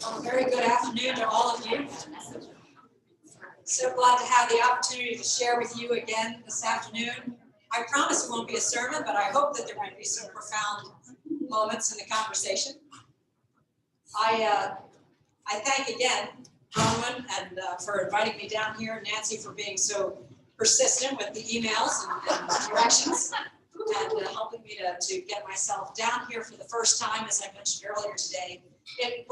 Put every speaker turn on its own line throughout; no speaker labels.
Well, very good afternoon to all of you. So glad to have the opportunity to share with you again this afternoon. I promise it won't be a sermon, but I hope that there might be some profound moments in the conversation. I thank again Rowan and for inviting me down here, Nancy for being so persistent with the emails and directions, and helping me to get myself down here for the first time, as I mentioned earlier today.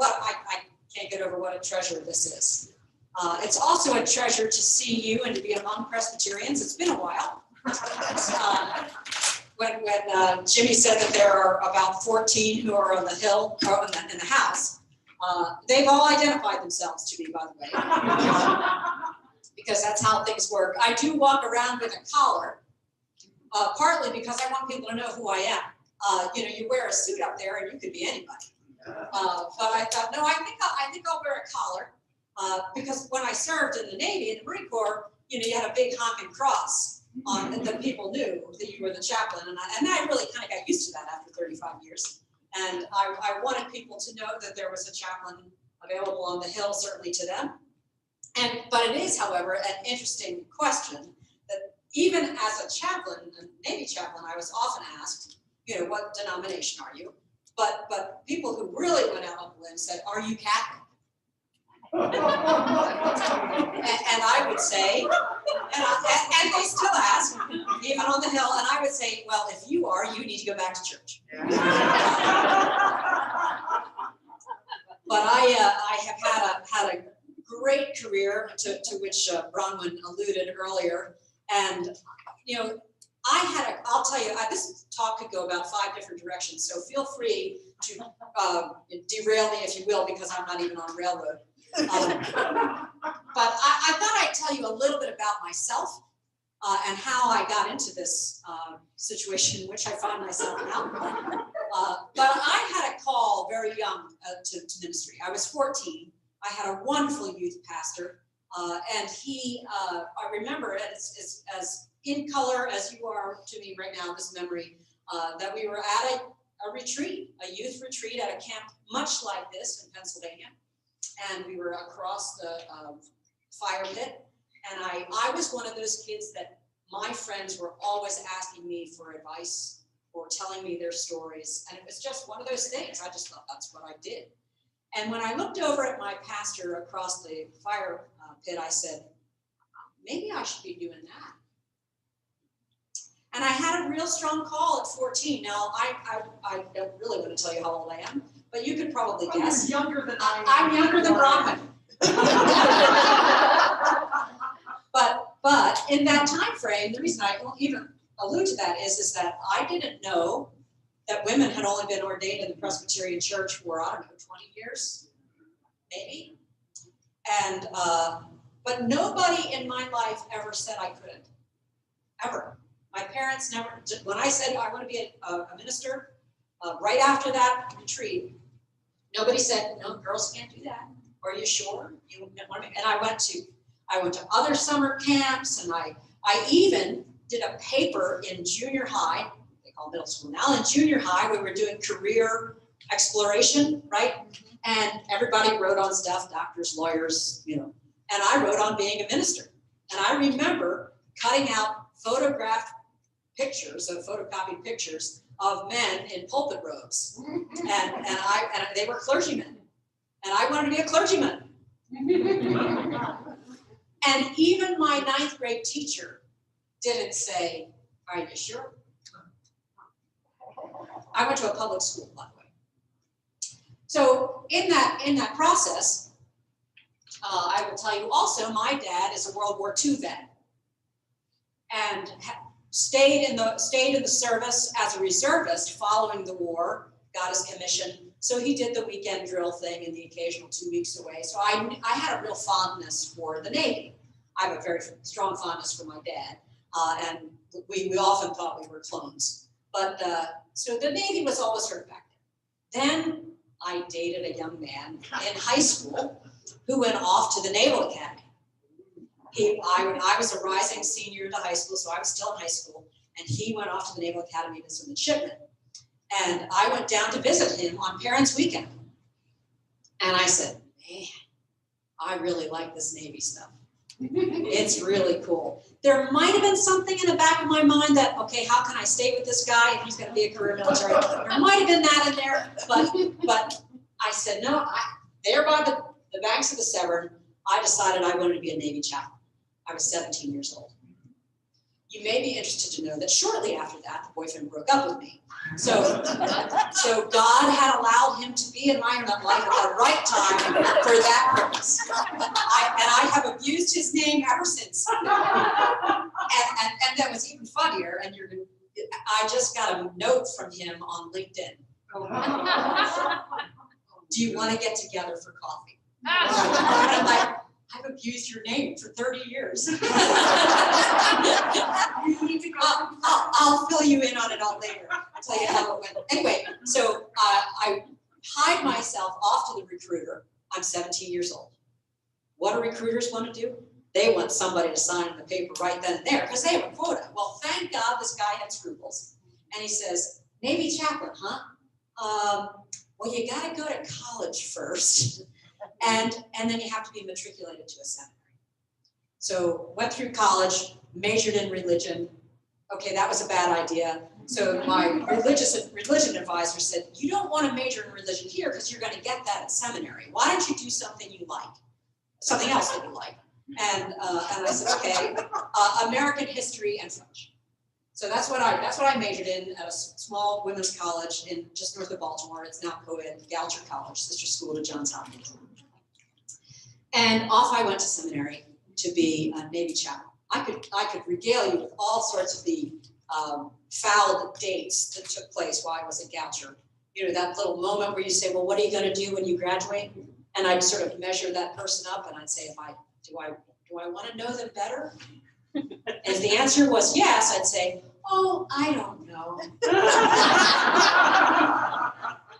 I can't get over what a treasure this is. It's also a treasure to see you and to be among Presbyterians. It's been a while. When Jimmy said that there are about 14 who are on the hill, or in the house, they've all identified themselves to me, by the way, because that's how things work. I do walk around with a collar, partly because I want people to know who I am. You wear a suit up there and you could be anybody. But I thought, no, I think I'll wear a collar, because when I served in the Navy, in the Marine Corps, you had a big honking cross on, and that people knew that you were the chaplain, and I really kind of got used to that after 35 years. And I wanted people to know that there was a chaplain available on the Hill, certainly to them. But it is, however, an interesting question that even as a chaplain, a Navy chaplain, I was often asked, what denomination are you? But people who really went out on the limb said, are you Catholic? And I would say, and they still ask, even on the Hill, and I would say, well, if you are, you need to go back to church. But I have had a great career to which Bronwyn alluded earlier, and I'll tell you, this talk could go about 5 different directions, so feel free to derail me if you will, because I'm not even on a railroad. But I thought I'd tell you a little bit about myself and how I got into this situation in which I find myself now. But I had a call very young to ministry. I was 14. I had a wonderful youth pastor, and he, I remember it as in color as you are to me right now, this memory, that we were at a retreat, a youth retreat at a camp much like this in Pennsylvania. And we were across the fire pit. And I was one of those kids that my friends were always asking me for advice or telling me their stories. And it was just one of those things. I just thought that's what I did. And when I looked over at my pastor across the fire pit, I said, maybe I should be doing that. And I had a real strong call at 14. Now, I don't really want to tell you how old I am, but you could probably guess.
You're younger than I am.
I'm younger than Bronwyn. But in that time frame, the reason I even allude to that is that I didn't know that women had only been ordained in the Presbyterian Church for, 20 years, maybe. And but nobody in my life ever said I couldn't, ever. My parents never. When I said I want to be a minister, right after that retreat, nobody said, no, girls can't do that. Are you sure? And I went to other summer camps, and I even did a paper in junior high. They call it middle school now. In junior high, we were doing career exploration, right? And everybody wrote on stuff, doctors, lawyers, and I wrote on being a minister. And I remember cutting out photocopied pictures of men in pulpit robes, and they were clergymen, and I wanted to be a clergyman. And even my 9th grade teacher didn't say, "Are you sure?" I went to a public school, by the way. So in that process, I will tell you also, my dad is a World War II vet, and stayed in the service as a reservist following the war, got his commission. So he did the weekend drill thing and the occasional 2 weeks away. So I had a real fondness for the Navy. I have a very strong fondness for my dad. And we often thought we were clones. But so the Navy was always sort of back there. Then I dated a young man in high school who went off to the Naval Academy. I was a rising senior in the high school, so I was still in high school, and he went off to the Naval Academy as a midshipman. And I went down to visit him on Parents' Weekend. And I said, man, I really like this Navy stuff. It's really cool. There might have been something in the back of my mind that, okay, how can I stay with this guy if he's going to be a career military? There might have been that in there, but I said, no, there by the banks of the Severn, I decided I wanted to be a Navy chaplain. I was 17 years old. You may be interested to know that shortly after that, the boyfriend broke up with me. So God had allowed him to be in my life at the right time for that purpose. I have abused his name ever since. And that was even funnier. And I just got a note from him on LinkedIn. Do you want to get together for coffee? And I'm like, I've abused your name for 30 years. I'll fill you in on it all later. I'll tell you how it went. Anyway, so I hied myself off to the recruiter. I'm 17 years old. What do recruiters want to do? They want somebody to sign in the paper right then and there because they have a quota. Well, thank God this guy had scruples. And he says, Navy chaplain, huh? Well, you got to go to college first. And then you have to be matriculated to a seminary. So went through college, majored in religion. Okay, that was a bad idea. So my religion advisor said, you don't want to major in religion here because you're going to get that at seminary. Why don't you do something you like? Something else that you like. And I said, okay, American history and French. So that's what I majored in at a small women's college in just north of Baltimore. It's now co-ed, Goucher College, sister school to Johns Hopkins. And off I went to seminary to be a Navy chaplain. I could regale you with all sorts of the foul dates that took place while I was at Goucher. You know, that little moment where you say, well, what are you going to do when you graduate? And I'd sort of measure that person up and I'd say, do I want to know them better? And if the answer was yes, I'd say, oh, I don't know.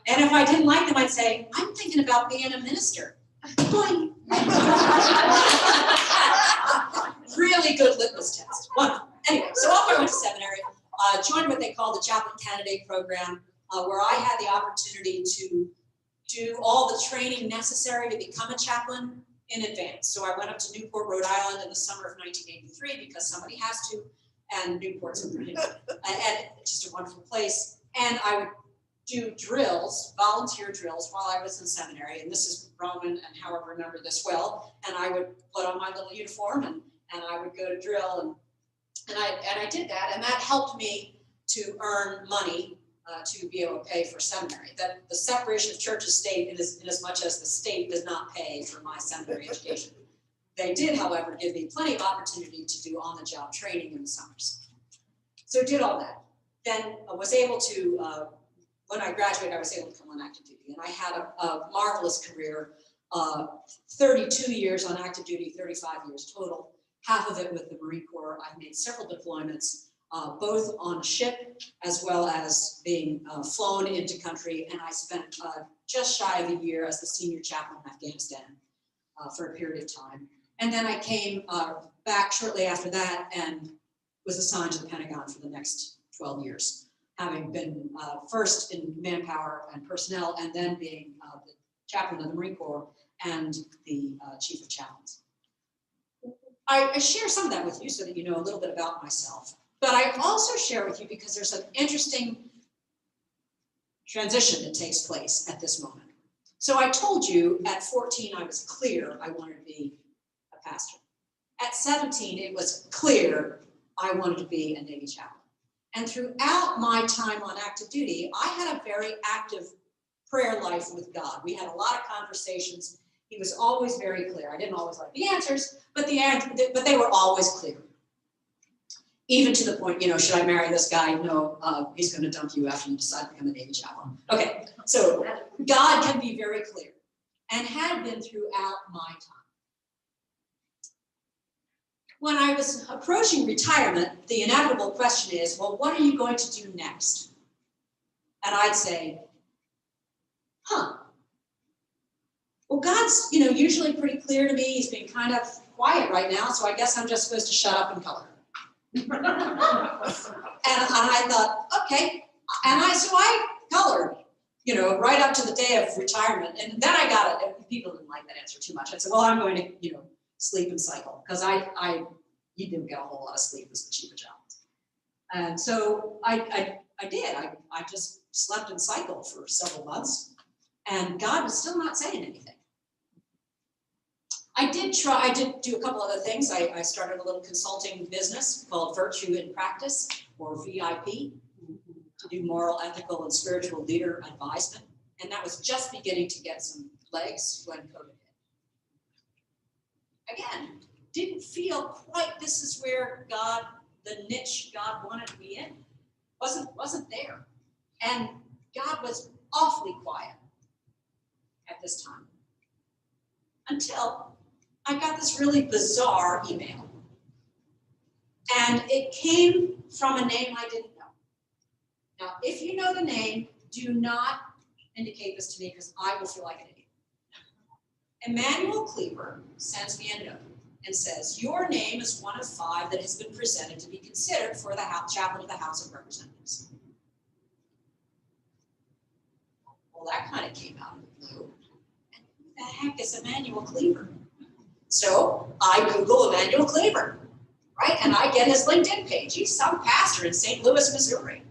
And if I didn't like them, I'd say, I'm thinking about being a minister. Really good litmus test. Wonderful. Anyway, so off I went to seminary, joined what they call the chaplain candidate program, where I had the opportunity to do all the training necessary to become a chaplain in advance. So I went up to Newport, Rhode Island in the summer of 1983 because somebody has to, and Newport's and just a wonderful place. And I would do drills, volunteer drills, while I was in seminary. And this is Roman and Howard remember this well. And I would put on my little uniform and I would go to drill and I did that. And that helped me to earn money to be able to pay for seminary. That the separation of church and state, in as much as the state does not pay for my seminary education. They did, however, give me plenty of opportunity to do on-the-job training in the summers. So did all that. Then I was able to, when I graduated, I was able to come on active duty. And I had a marvelous career, 32 years on active duty, 35 years total, half of it with the Marine Corps. I've made several deployments, both on a ship as well as being flown into country. And I spent just shy of a year as the senior chaplain in Afghanistan for a period of time. And then I came back shortly after that and was assigned to the Pentagon for the next 12 years, having been first in manpower and personnel, and then being the chaplain of the Marine Corps and the chief of chaplains. I share some of that with you so that you know a little bit about myself. But I also share with you because there's an interesting transition that takes place at this moment. So I told you at 14, I was clear I wanted to be a pastor. At 17, it was clear I wanted to be a Navy chaplain. And throughout my time on active duty, I had a very active prayer life with God. We had a lot of conversations. He was always very clear. I didn't always like the answers, but they were always clear. Even to the point, should I marry this guy? No, he's going to dump you after you decide to become a Navy chaplain. Okay, so God can be very clear and had been throughout my time. When I was approaching retirement, the inevitable question is, well, what are you going to do next? And I'd say, well, God's, usually pretty clear to me. He's been kind of quiet right now, so I guess I'm just supposed to shut up and color. And I thought, okay. So I colored you know, right up to the day of retirement. And then I got it. People didn't like that answer too much. I said, well, I'm going to, you know, sleep and cycle, because you didn't get a whole lot of sleep as the chief of chaplains. And so I did. I just slept and cycled for several months, and God was still not saying anything. I did do a couple other things. I started a little consulting business called Virtue in Practice, or VIP, to do moral, ethical, and spiritual leader advisement. And that was just beginning to get some legs when COVID hit. Again, didn't feel quite this is where God, the niche God wanted to be in, wasn't there. And God was awfully quiet at this time, until I got this really bizarre email. And it came from a name I didn't know. Now, if you know the name, do not indicate this to me, because I will feel like an idiot. Emmanuel Cleaver sends me a note and says, your name is one of 5 that has been presented to be considered for the chaplain of the House of Representatives. Well, that kind of came out of the blue. And who the heck is Emmanuel Cleaver? So I Google Emmanuel Cleaver, right? And I get his LinkedIn page. He's some pastor in St. Louis, Missouri.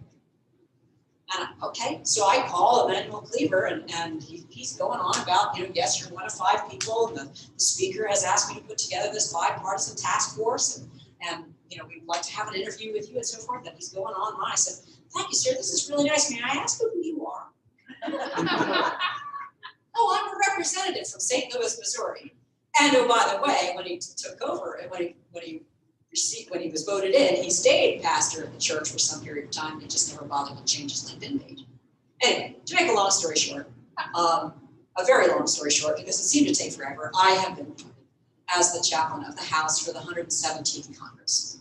And okay, so I call Emmanuel Cleaver, and he's going on about, you know, yes, you're one of 5 people, and the speaker has asked me to put together this bipartisan task force, and you know, we'd like to have an interview with you and so forth. And he's going on and on. I said, thank you, sir, this is really nice. May I ask who you are? Oh, I'm a representative from St. Louis, Missouri. And oh, by the way, when he took over, when he was voted in, he stayed pastor of the church for some period of time. He just never bothered to change his LinkedIn page. Anyway, to make a long story short, a very long story short, because it seemed to take forever, I have been appointed as the chaplain of the House for the 117th Congress.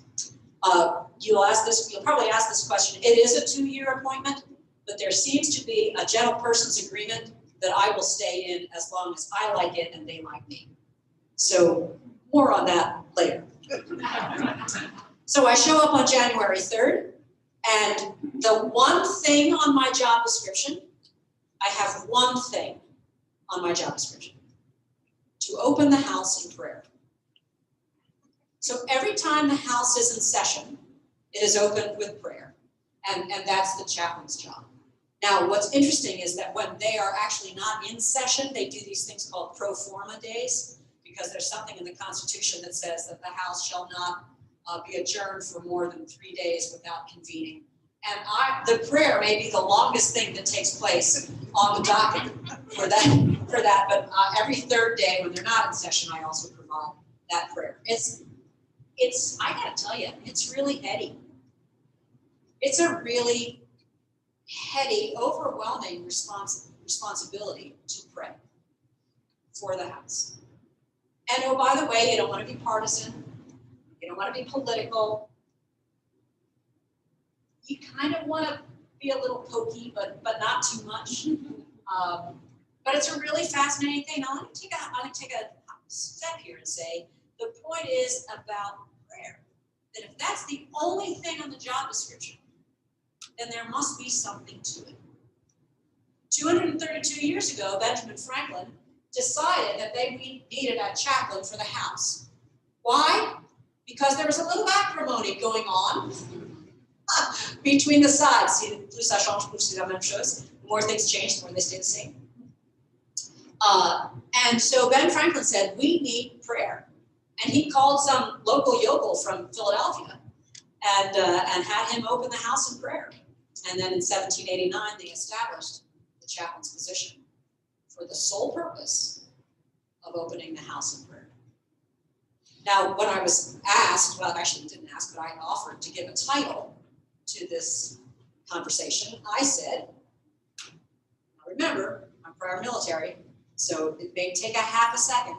You'll probably ask this question. It is a 2-year appointment, but there seems to be a gentleperson's agreement that I will stay in as long as I like it and they like me. So more on that later. So I show up on January 3rd, and the one thing on my job description, I have one thing on my job description: to open the House in prayer. So every time the House is in session, it is opened with prayer, and that's the chaplain's job. Now, what's interesting is that when they are actually not in session, they do these things called pro forma days, because there's something in the Constitution that says that the House shall not be adjourned for more than 3 days without convening. And the prayer may be the longest thing that takes place on the docket for that. But every 3rd day when they're not in session, I also provide that prayer. I gotta tell you, it's really heady. It's a really heady, overwhelming responsibility to pray for the House. And oh, by the way, you don't want to be partisan. You don't want to be political. You kind of want to be a little pokey, but not too much. But it's a really fascinating thing. Now, let me take a step here and say, the point is about prayer. That if that's the only thing on the job description, then there must be something to it. 232 years ago, Benjamin Franklin decided that they needed a chaplain for the House. Why? Because there was a little acrimony going on between the sides. See, plus ça change, plus c'est la même chose. The more things change, the more they stay the same. And so Ben Franklin said, we need prayer. And he called some local yokel from Philadelphia and had him open the House in prayer. And then in 1789, they established the chaplain's position for the sole purpose of opening the House in prayer. Now, when I was asked, well, actually didn't ask, but I offered to give a title to this conversation, I said, remember, I'm prior military, so it may take a half a second.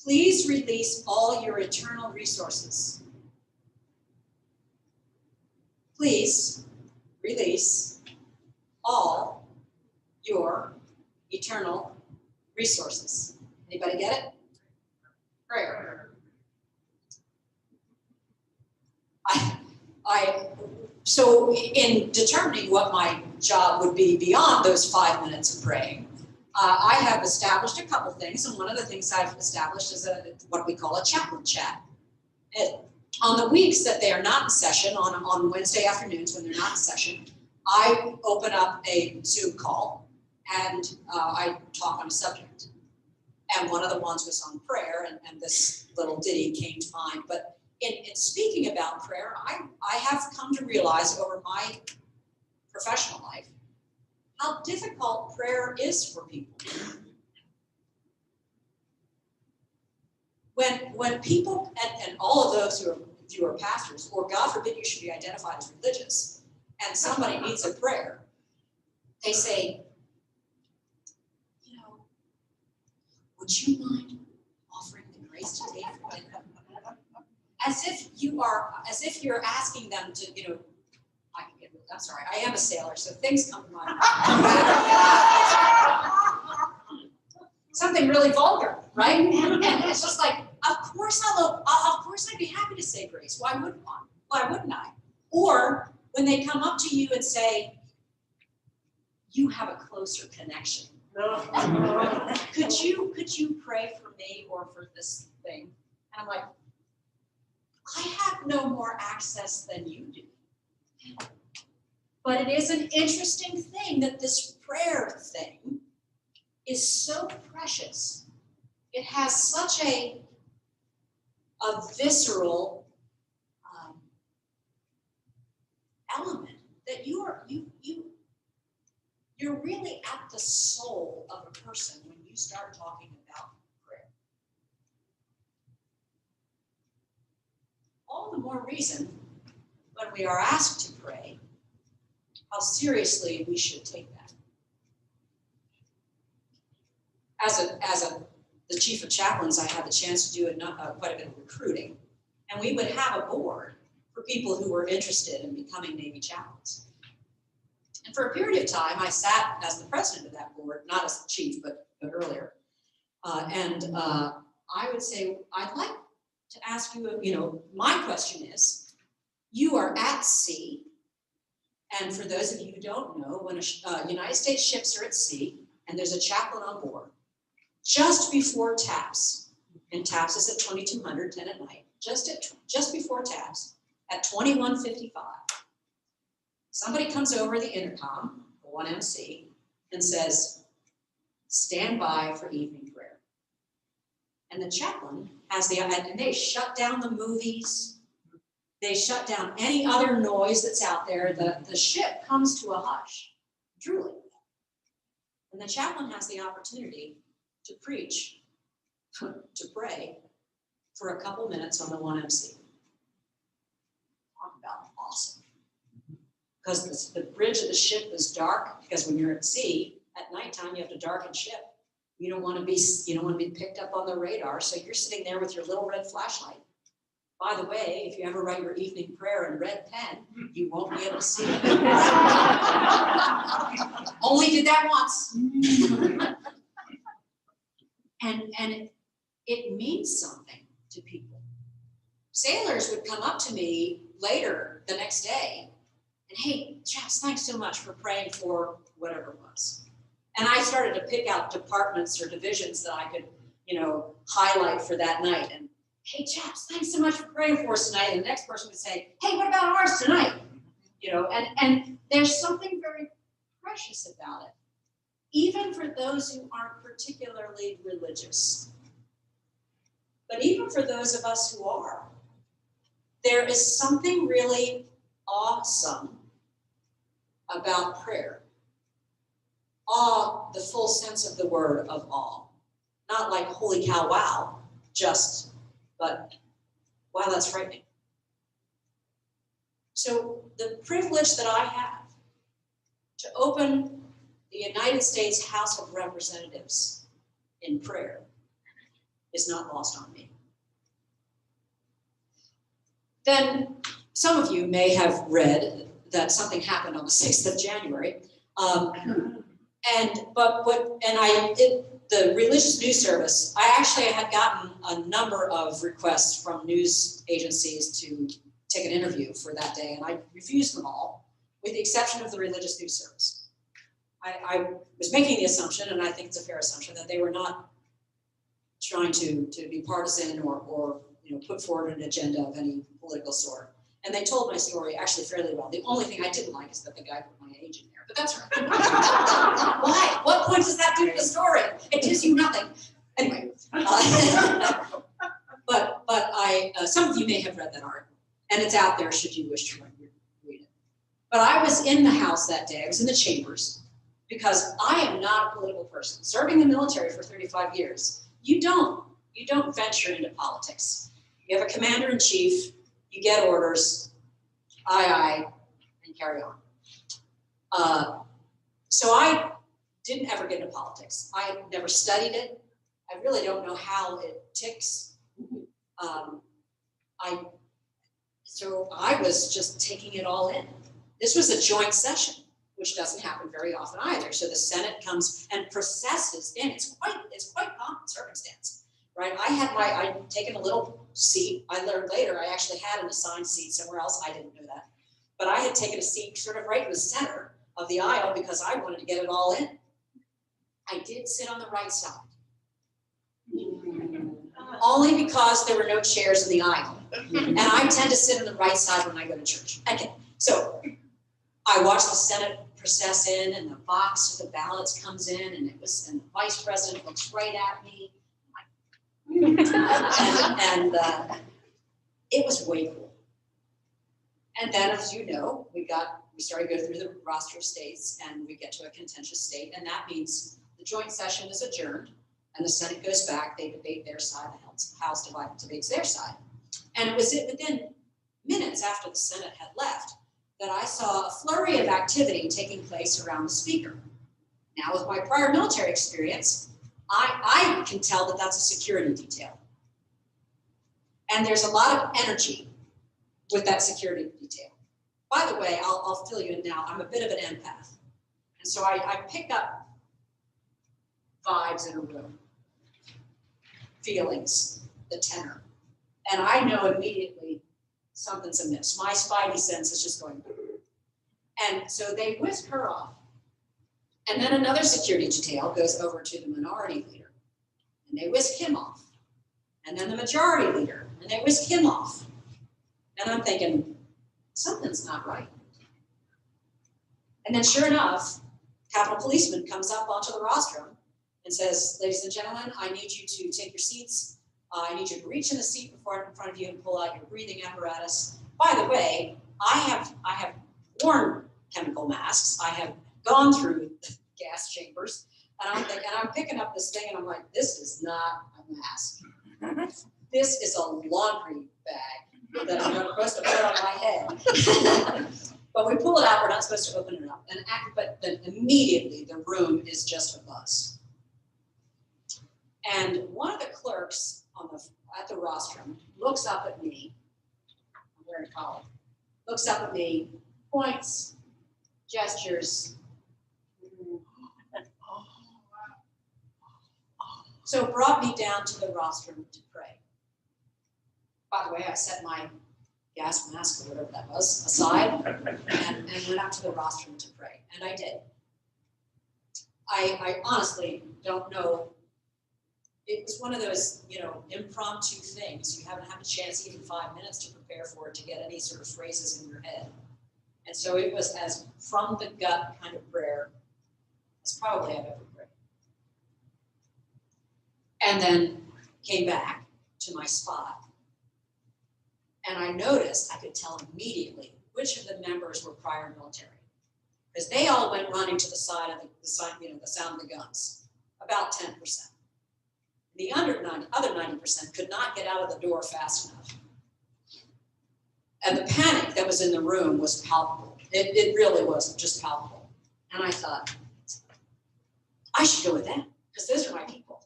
Please release all your eternal resources. Please release all your eternal resources. Anybody get it? Prayer. So in determining what my job would be beyond those 5 minutes of praying, I have established a couple things, and one of the things I've established is what we call a chaplain chat. On the weeks that they are not in session, on Wednesday afternoons when they're not in session, I open up a Zoom call and I talk on a subject. And one of the ones was on prayer, and this little ditty came to mind. But in speaking about prayer, I have come to realize over my professional life how difficult prayer is for people. When people, and all of those who are pastors, or God forbid you should be identified as religious, and somebody needs a prayer, they say, you know, would you mind offering the grace today for me? As if you're asking them to, you know, I'm sorry, I am a sailor, so things come to mind. Something really vulgar, right? And it's just like, of course I'd be happy to say grace. Why wouldn't I? Or when they come up to you and say, you have a closer connection. Could you pray for me or for this thing? And I'm like, I have no more access than you do. But it is an interesting thing that this prayer thing is so precious. It has such a visceral element that you're really at the soul of a person when you start talking about prayer. All the more reason when we are asked to pray, how seriously we should take that. As the chief of chaplains, I had the chance to do quite a bit of recruiting, and we would have a board for people who were interested in becoming Navy chaplains. And for a period of time, I sat as the president of that board, not as the chief, but earlier. I would say, I'd like to ask you, you know, my question is, you are at sea, and for those of you who don't know, when United States ships are at sea, and there's a chaplain on board, just before taps, and taps is at 2200, 10 at night, just before taps, at 21:55, somebody comes over the intercom, 1MC, and says, stand by for evening prayer. And the chaplain has and they shut down the movies, they shut down any other noise that's out there. The ship comes to a hush, truly. And the chaplain has the opportunity to preach, to pray for a couple minutes on the 1MC. Talk about awesome. Because the bridge of the ship is dark, because when you're at sea, at nighttime you have to darken ship. You don't want to be picked up on the radar, so you're sitting there with your little red flashlight. By the way, if you ever write your evening prayer in red pen, you won't be able to see it. Only did that once. And it means something to people. Sailors would come up to me later the next day and, hey, chaps, thanks so much for praying for whatever it was. And I started to pick out departments or divisions that I could, you know, highlight for that night. And, hey, chaps, thanks so much for praying for us tonight. And the next person would say, hey, what about ours tonight? You know, and there's something very precious about it, even for those who aren't particularly religious. But even for those of us who are, there is something really awesome about prayer. Awe, the full sense of the word of awe. Not like holy cow, wow, but wow, that's frightening. So the privilege that I have to open the United States House of Representatives in prayer is not lost on me. Then some of you may have read that something happened on the 6th of January. The Religious News Service, I actually had gotten a number of requests from news agencies to take an interview for that day, and I refused them all, with the exception of the religious news service. I was making the assumption, and I think it's a fair assumption, that they were not trying to be partisan or put forward an agenda of any political sort. And they told my story actually fairly well. The only thing I didn't like is that the guy put my age in there, but that's right. Why? What point does that do to the story? It gives you nothing. Anyway, but some of you may have read that article, and it's out there should you wish to read it. But I was in the House that day. I was in the chambers because I am not a political person. Serving the military for 35 years, you don't venture into politics. You have a commander-in-chief, you get orders, aye, and carry on. So I didn't ever get into politics. I never studied it. I really don't know how it ticks. So I was just taking it all in. This was a joint session, which doesn't happen very often either. So the Senate comes and processes in. It's quite common circumstance, right? I'd taken a little seat. I learned later I actually had an assigned seat somewhere else. I didn't know that. But I had taken a seat sort of right in the center of the aisle because I wanted to get it all in. I did sit on the right side. Only because there were no chairs in the aisle. And I tend to sit on the right side when I go to church. Okay, so I watched the Senate process in, and the box with the ballots comes in, and the vice president looks right at me. and it was way cool. And then, as you know, we started to go through the roster of states, and we get to a contentious state, and that means the joint session is adjourned, and the Senate goes back, they debate their side, the House debates their side. And it was within minutes after the Senate had left that I saw a flurry of activity taking place around the speaker. Now, with my prior military experience, I can tell that that's a security detail. And there's a lot of energy with that security detail. By the way, I'll fill you in now, I'm a bit of an empath. And so I pick up vibes in a room, feelings, the tenor. And I know immediately something's amiss. My spidey sense is just going, and so they whisk her off. And then another security detail goes over to the minority leader, and they whisk him off. And then the majority leader, and they whisk him off. And I'm thinking, something's not right. And then sure enough, Capitol Policeman comes up onto the rostrum and says, ladies and gentlemen, I need you to take your seats. I need you to reach in the seat in front of you and pull out your breathing apparatus. By the way, I have worn chemical masks. I have gone through gas chambers, and I'm picking up this thing, and I'm like, this is not a mask. This is a laundry bag that I'm supposed to put on my head. But we pull it out. We're not supposed to open it up. But then immediately the room is just abuzz. And one of the clerks at the rostrum looks up at me. I'm wearing a collar. Looks up at me, points, gestures. So brought me down to the rostrum to pray. By the way, I set my gas mask or whatever that was aside and went up to the rostrum to pray. And I did. I honestly don't know. It was one of those, impromptu things. You haven't had a chance, even 5 minutes to prepare for it, to get any sort of phrases in your head. And so it was as from the gut kind of prayer as probably I've ever prayed. And then came back to my spot. And I noticed, I could tell immediately which of the members were prior military. Because they all went running to the side of the sound of the guns, about 10%. The other 90% could not get out of the door fast enough. And the panic that was in the room was palpable. It really was just palpable. And I thought, I should go with them, because those are my people.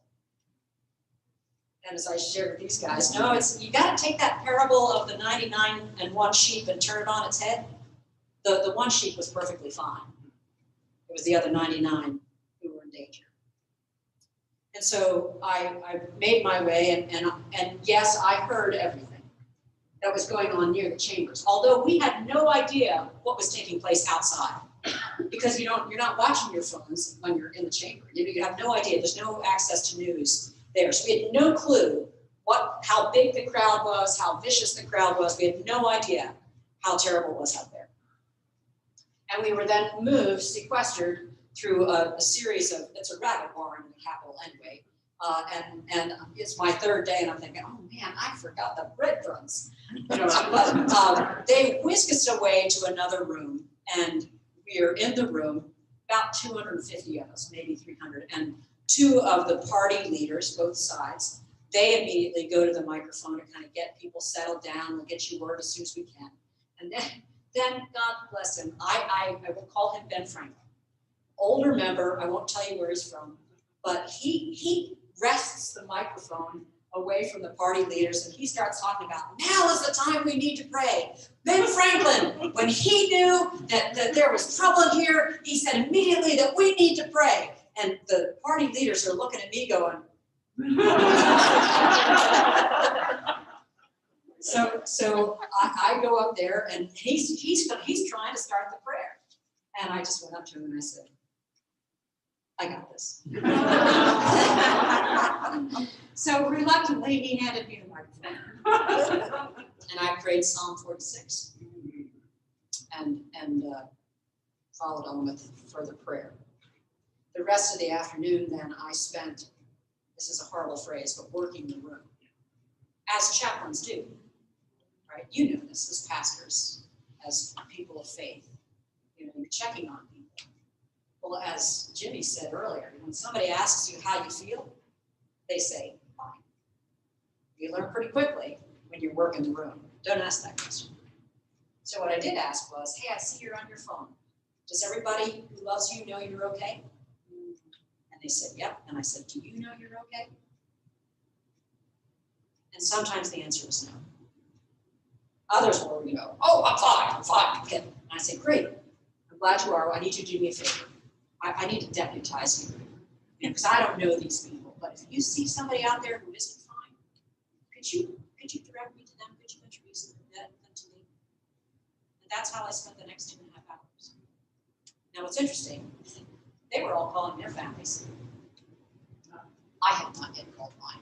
And as I shared with these guys, no, you got to take that parable of the 99 and one sheep and turn it on its head. The one sheep was perfectly fine. It was the other 99 who were in danger. And so I made my way, and yes, I heard everything. that was going on near the chambers, although we had no idea what was taking place outside, because you're not watching your phones when you're in the chamber. You have no idea. There's no access to news there, so we had no clue how big the crowd was, how vicious the crowd was. We had no idea how terrible it was out there. And we were then sequestered through a series of, it's a rabbit warren in the Capitol anyway. And it's my third day, and I'm thinking, oh man, I forgot the breadcrumbs. But they whisk us away to another room, and we are in the room, about 250 of us, maybe 300, and two of the party leaders, both sides, they immediately go to the microphone to kind of get people settled down. We'll get you word as soon as we can. And then God bless him, I will call him Ben Franklin. Older member, I won't tell you where he's from, but he wrests the microphone away from the party leaders, and he starts talking about, now is the time we need to pray. Ben Franklin, when he knew that there was trouble here, he said immediately that we need to pray. And the party leaders are looking at me going, so I go up there, and he's trying to start the prayer. And I just went up to him and I said, I got this. So reluctantly, he handed me the microphone. And I prayed Psalm 46 and followed on with further prayer. The rest of the afternoon, then, I spent, this is a horrible phrase, but working the room, as chaplains do, right? You know this as pastors, as people of faith. You're checking on people. Well, as Jimmy said earlier, when somebody asks you how you feel, they say, fine. You learn pretty quickly when you work in the room. Don't ask that question. So what I did ask was, hey, I see you're on your phone. Does everybody who loves you know you're okay? And they said, yep. And I said, do you know you're okay? And sometimes the answer was no. Others will go, oh, I'm fine. Okay. And I said, great. I'm glad you are. I need you to do me a favor. I need to deputize you, because I don't know these people. But if you see somebody out there who isn't fine, could you direct me to them? Could you introduce them to me? And that's how I spent the next 2.5 hours. Now, what's interesting, they were all calling their families. I have not yet called mine.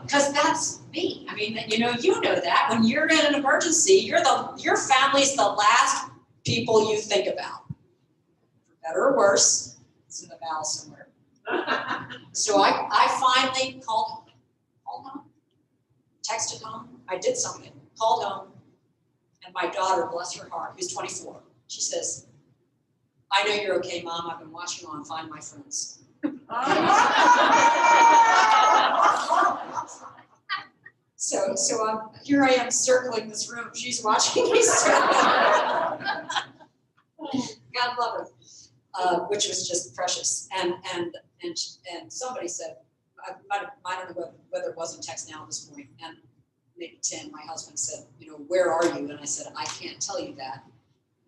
Because that's me. I mean, you know that when you're in an emergency, your family's the last people you think about. For better or worse, it's in the mail somewhere. So I finally called home, texted home. I did something, called home, and my daughter, bless her heart, who's 24, she says, I know you're okay, Mom. I've been watching you on Find My Friends. So here I am circling this room. She's watching me circle. God love her, which was just precious. And somebody said, I don't know whether it was in text now at this point, and maybe Tim, my husband, said, where are you? And I said, I can't tell you that.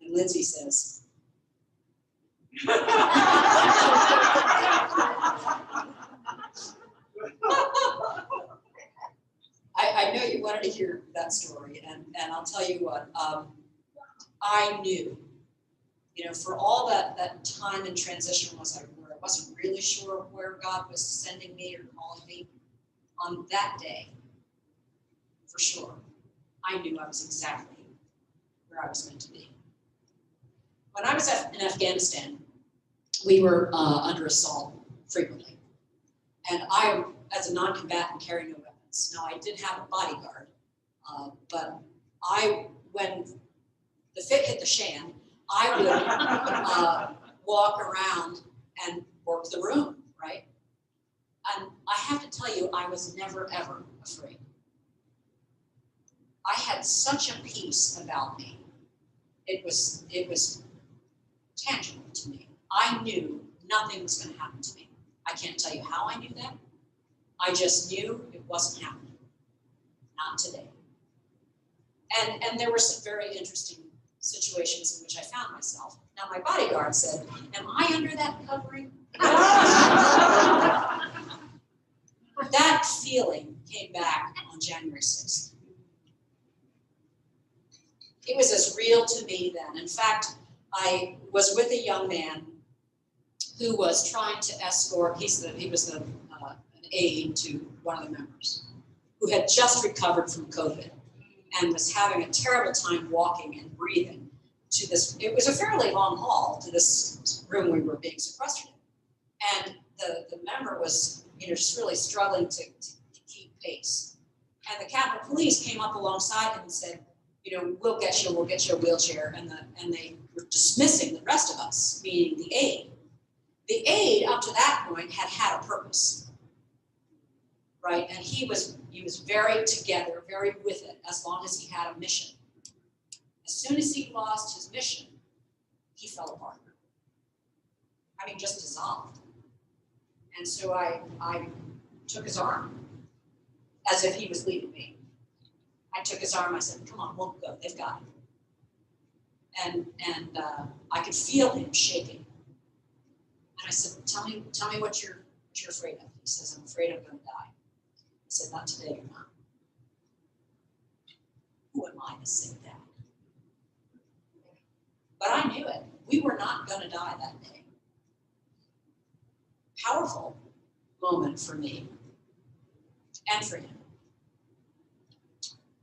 And Lindsay says, I know you wanted to hear that story, and I'll tell you what, I knew, for all that time in transition where I wasn't really sure where God was sending me or calling me, on that day, for sure, I knew I was exactly where I was meant to be. When I was in Afghanistan, we were under assault frequently. And I, as a non-combatant, carry no weapons. Now, I did have a bodyguard, but when the fit hit the shan, I would walk around and work the room, right? And I have to tell you, I was never, ever afraid. I had such a peace about me. It was tangible to me. I knew nothing was going to happen to me. I can't tell you how I knew that. I just knew it wasn't happening. Not today. And there were some very interesting situations in which I found myself. Now, my bodyguard said, am I under that covering? That feeling came back on January 6th. It was as real to me then. In fact, I was with a young man who was trying to escort, he was an aide to one of the members, who had just recovered from COVID and was having a terrible time walking and breathing to this. It was a fairly long hall to this room we were being sequestered in. And the member was, just really struggling to keep pace. And the Capitol Police came up alongside him and said, we'll get you a wheelchair. And they were dismissing the rest of us, meaning the aide. The aide, up to that point, had a purpose, right? And he was very together, very with it, as long as he had a mission. As soon as he lost his mission, he fell apart. Just dissolved. And so I took his arm, as if he was leading me. I took his arm, I said, come on, we'll go, they've got it. And I could feel him shaking. And I said, tell me what you're afraid of. He says, I'm afraid I'm going to die. I said, not today, you're not. Who am I to say that? But I knew it. We were not going to die that day. Powerful moment for me and for him.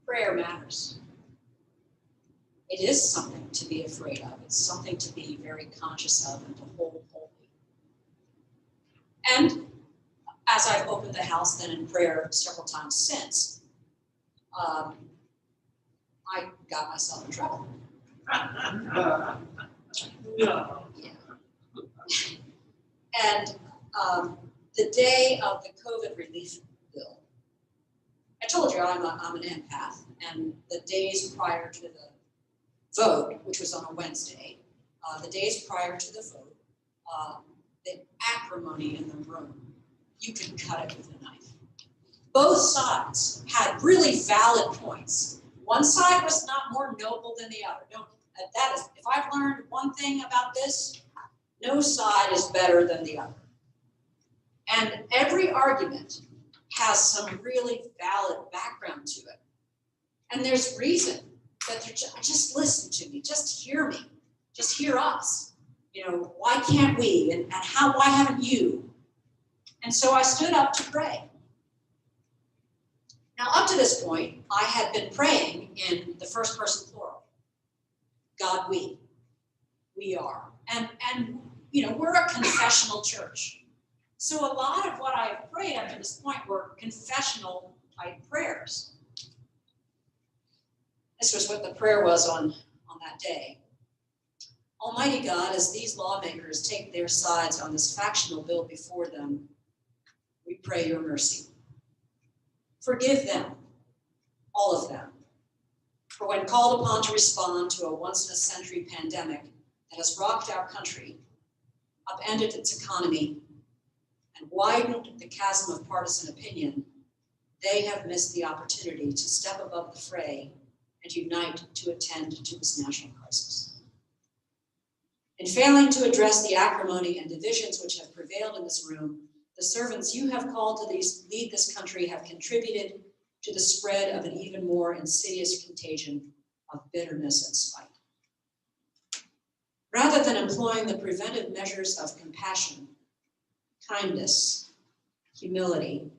Prayer matters. It is something to be afraid of. It's something to be very conscious of and to hold holy. And as I've opened the house then in prayer several times since, I got myself in trouble. Yeah. And the day of the COVID relief bill, I told you I'm an empath, and the days prior to the vote, which was on a Wednesday, the days prior to the vote, the acrimony in the room, you could cut it with a knife. Both sides had really valid points. One side was not more noble than the other. If I've learned one thing about this, no side is better than the other. And every argument has some really valid background to it. And there's reason that just listen to me, just hear me, just hear us. Why can't we? And why haven't you? And so I stood up to pray. Now, up to this point, I had been praying in the first person plural. God, we are. And we're a confessional church. So a lot of what I've prayed up to this point were confessional type prayers. This was what the prayer was on that day. Almighty God, as these lawmakers take their sides on this factional bill before them, we pray your mercy. Forgive them, all of them, for when called upon to respond to a once-in-a-century pandemic that has rocked our country, upended its economy, and widened the chasm of partisan opinion, they have missed the opportunity to step above the fray and unite to attend to this national crisis. In failing to address the acrimony and divisions which have prevailed in this room, the servants you have called to lead this country have contributed to the spread of an even more insidious contagion of bitterness and spite. Rather than employing the preventive measures of compassion, kindness, humility,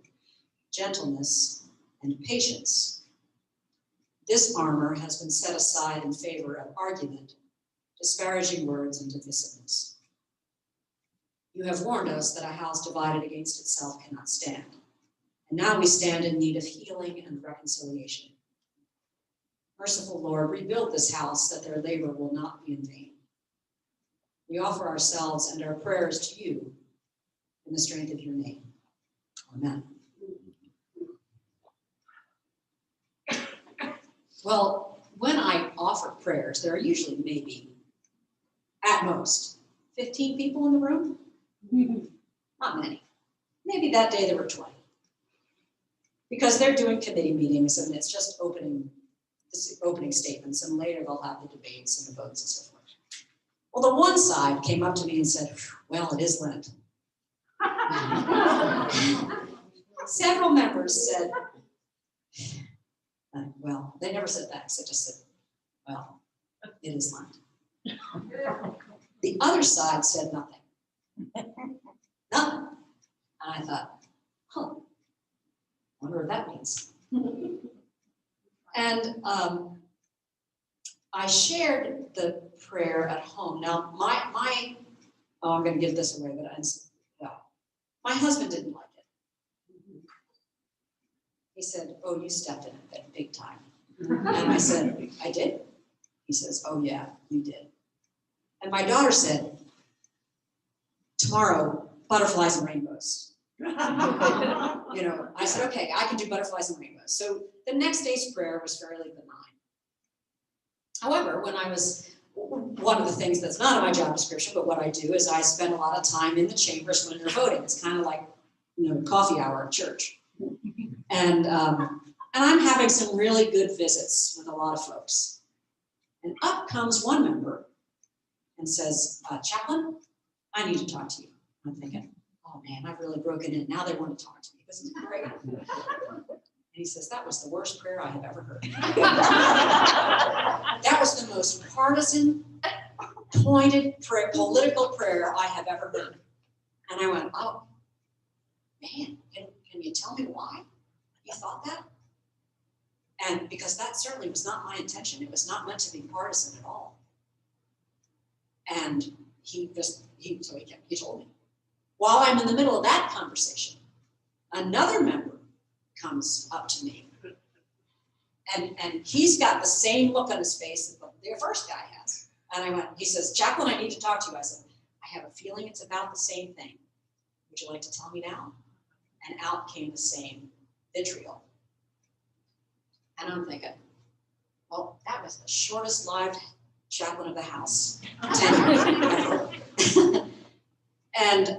gentleness, and patience, this armor has been set aside in favor of argument, disparaging words, and divisiveness. You have warned us that a house divided against itself cannot stand, and now we stand in need of healing and reconciliation. Merciful Lord, rebuild this house that their labor will not be in vain. We offer ourselves and our prayers to you in the strength of your name. Amen. Well, when I offer prayers, there are usually maybe, at most, 15 people in the room. Not many. Maybe that day there were 20. Because they're doing committee meetings and it's just opening statements, and later they'll have the debates and the votes and so forth. Well, the one side came up to me and said, well, it is Lent. Several members said, well, they never said thanks, they just said, Well, it is Lent. The other side said nothing. Nothing. And I thought, wonder what that means. And I shared the prayer at home. Now, I'm going to give this away, but my husband didn't like it. He said, "Oh, you stepped in it big time." And I said, "I did?" He says, "Oh, yeah, you did." And my daughter said, "Tomorrow, butterflies and rainbows." I said, "Okay, I can do butterflies and rainbows." So the next day's prayer was fairly benign. However, one of the things that's not in my job description, but what I do is I spend a lot of time in the chambers when they're voting. It's kind of like, coffee hour at church. And I'm having some really good visits with a lot of folks. And up comes one member and says, "Chaplain, I need to talk to you." I'm thinking, "Oh man, I've really broken in. Now they want to talk to me. This is great." And he says, "That was the worst prayer I have ever heard." That was the most partisan, pointed political prayer I have ever heard. And I went, "Oh, man, can you tell me why you thought that?" And because that certainly was not my intention. It was not meant to be partisan at all. And he told me. While I'm in the middle of that conversation, another member comes up to me. And he's got the same look on his face that the first guy has. And he says, "Chaplain, I need to talk to you." I said, "I have a feeling it's about the same thing. Would you like to tell me now?" And out came the same vitriol. And I'm thinking, well, that was the shortest lived chaplain of the house tenure ever. And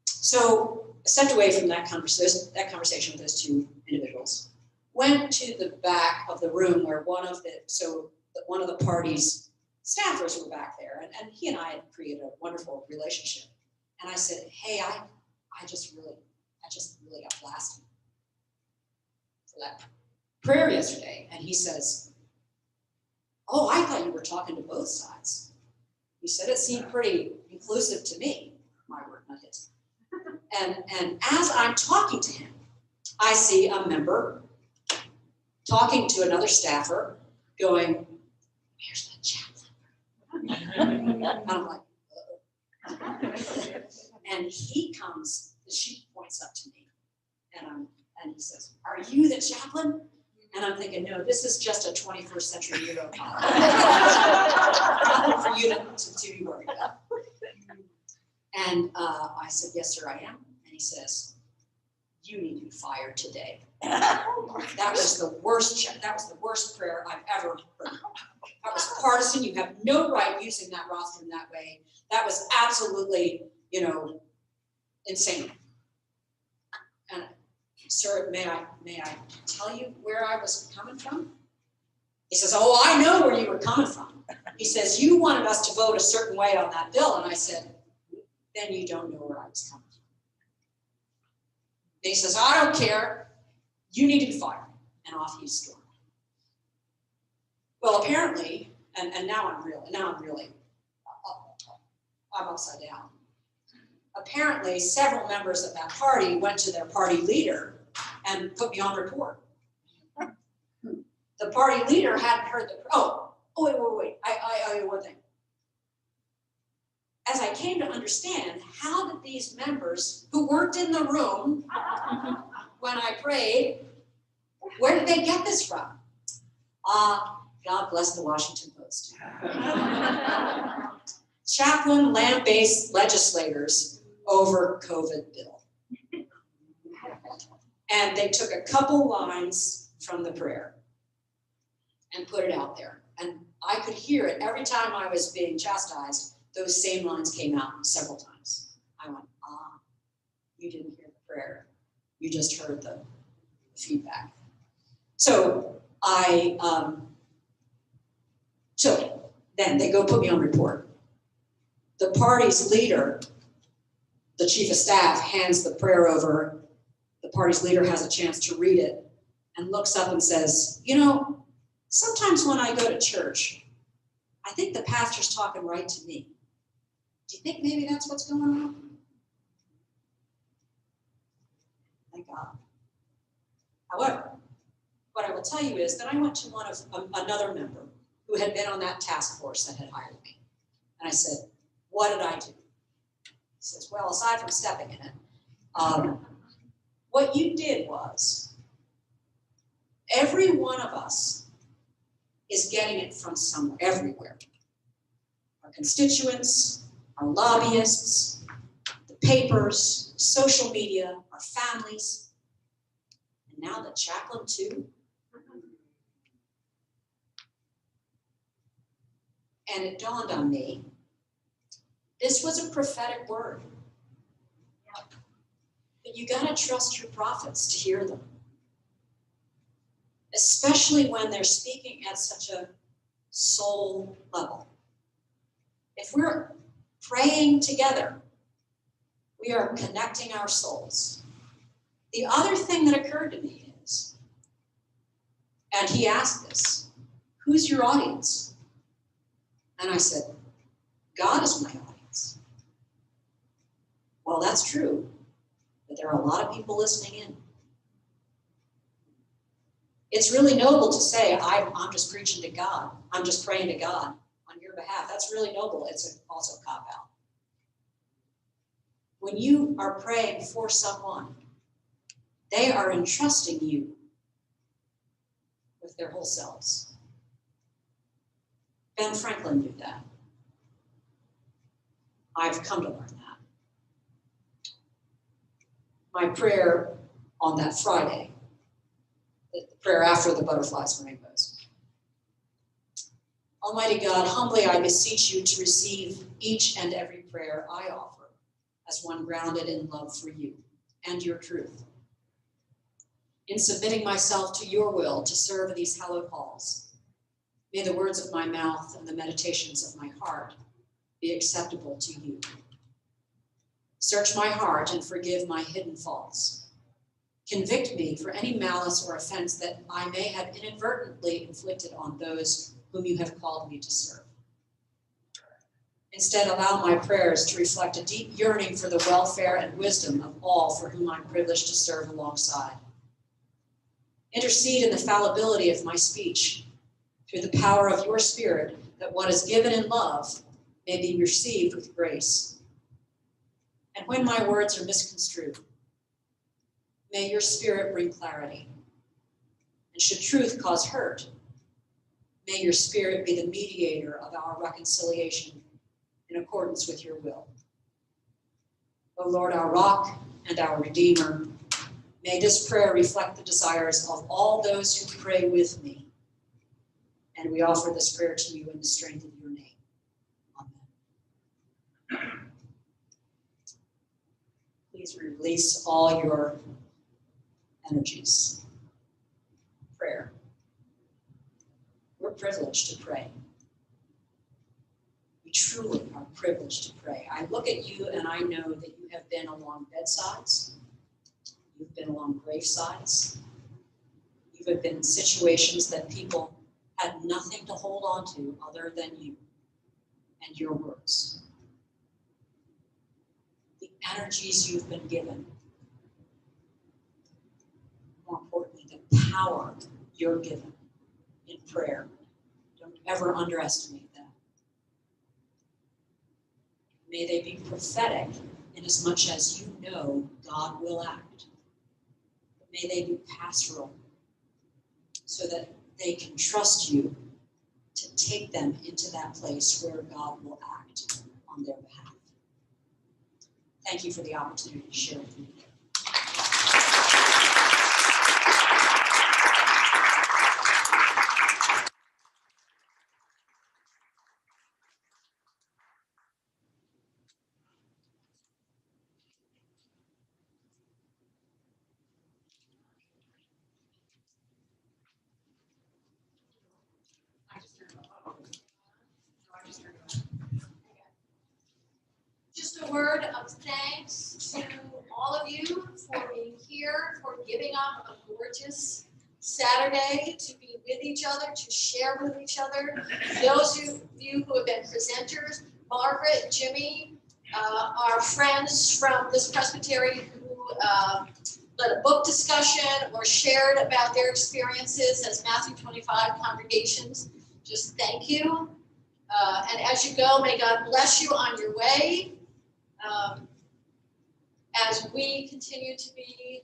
so I stepped away from that conversation with those two individuals, went to the back of the room where one of the party's staffers were back there, and he and I had created a wonderful relationship. And I said, "Hey, I just really got blasted for that prayer yesterday." And he says, "Oh, I thought you were talking to both sides." He said, "It seemed pretty inclusive to me." My word, not his. And as I'm talking to him, I see a member talking to another staffer, going, "Here's the chaplain." And I'm like, "Uh-oh." And he comes, she points up to me, and he says, "Are you the chaplain?" And I'm thinking, no, this is just a 21st century Euro comment. Nothing for you to be worried about. And I said, "Yes, sir, I am." And he says, "You need to be fired today." That was the worst prayer I've ever heard. That was partisan. You have no right using that rostrum that way. That was absolutely, insane. And "Sir, may I tell you where I was coming from?" He says, "Oh, I know where you were coming from." He says, "You wanted us to vote a certain way on that bill." And I said, "Then you don't know where I was coming from." And he says, "I don't care. You need to be fired." And off he stormed. Well, apparently, and now I'm really, I'm upside down. Apparently, several members of that party went to their party leader and put me on report. The party leader hadn't heard wait. I owe one thing. As I came to understand, how did these members who weren't in the room when I prayed, where did they get this from? God bless the Washington Post. Chaplain lamb-based legislators over COVID bill. And they took a couple lines from the prayer and put it out there. And I could hear it every time I was being chastised. Those same lines came out several times. I went, you didn't hear the prayer. You just heard the feedback. So then they go put me on report. The party's leader, the chief of staff, hands the prayer over. The party's leader has a chance to read it and looks up and says, Sometimes when I go to church, I think the pastor's talking right to me. Do you think maybe that's what's going on? Thank God. However, what I will tell you is that I went to another member who had been on that task force that had hired me. And I said, what did I do? He says, well, aside from stepping in it, what you did was every one of us is getting it from somewhere, everywhere. Our constituents, our lobbyists, the papers, social media, our families, and now the chaplain too. And it dawned on me, this was a prophetic word. But you gotta trust your prophets to hear them. Especially when they're speaking at such a soul level. If we're praying together, we are connecting our souls. The other thing that occurred to me is, and he asked this, who's your audience? And I said, God is my audience. Well, that's true, but there are a lot of people listening in. It's really noble to say, I'm just preaching to God. I'm just praying to God on your behalf. That's really noble. It's also a cop-out. When you are praying for someone, they are entrusting you with their whole selves. Ben Franklin knew that. I've come to learn that. My prayer on that Friday, the prayer after the butterflies and rainbows. Almighty God, humbly I beseech you to receive each and every prayer I offer as one grounded in love for you and your truth. In submitting myself to your will to serve these hallowed halls, may the words of my mouth and the meditations of my heart be acceptable to you. Search my heart and forgive my hidden faults. Convict me for any malice or offense that I may have inadvertently inflicted on those whom you have called me to serve. Instead, allow my prayers to reflect a deep yearning for the welfare and wisdom of all for whom I'm privileged to serve alongside. Intercede in the fallibility of my speech through the power of your Spirit, that what is given in love may be received with grace. And when my words are misconstrued, may your Spirit bring clarity. And should truth cause hurt, may your Spirit be the mediator of our reconciliation in accordance with your will. O Lord, our rock and our Redeemer, may this prayer reflect the desires of all those who pray with me. And we offer this prayer to you in the strength of your name. Amen. Please release all your energies. Prayer. We're privileged to pray. We truly are privileged to pray. I look at you and I know that you have been along bedsides. You've been along gravesides. You have been in situations that people had nothing to hold on to other than you and your words. The energies you've been given. More importantly, the power you're given in prayer. Don't ever underestimate that. May they be prophetic in as much as you know God will act. But may they be pastoral so that they can trust you to take them into that place where God will act on their behalf. Thank you for the opportunity to share with you today.
Just a word of thanks to all of you for being here, for giving up a gorgeous Saturday to be with each other, to share with each other. Those of you who have been presenters, Margaret, Jimmy, our friends from this presbytery who led a book discussion or shared about their experiences as Matthew 25 congregations, just thank you. And as you go, may God bless you on your way. As we continue to be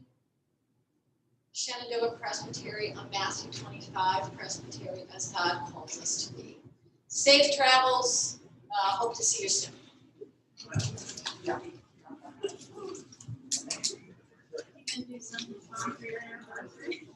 Shenandoah Presbytery on Matthew 25 Presbytery as God calls us to be. Safe travels. Hope to see you soon.
Can do something fun for your anniversary.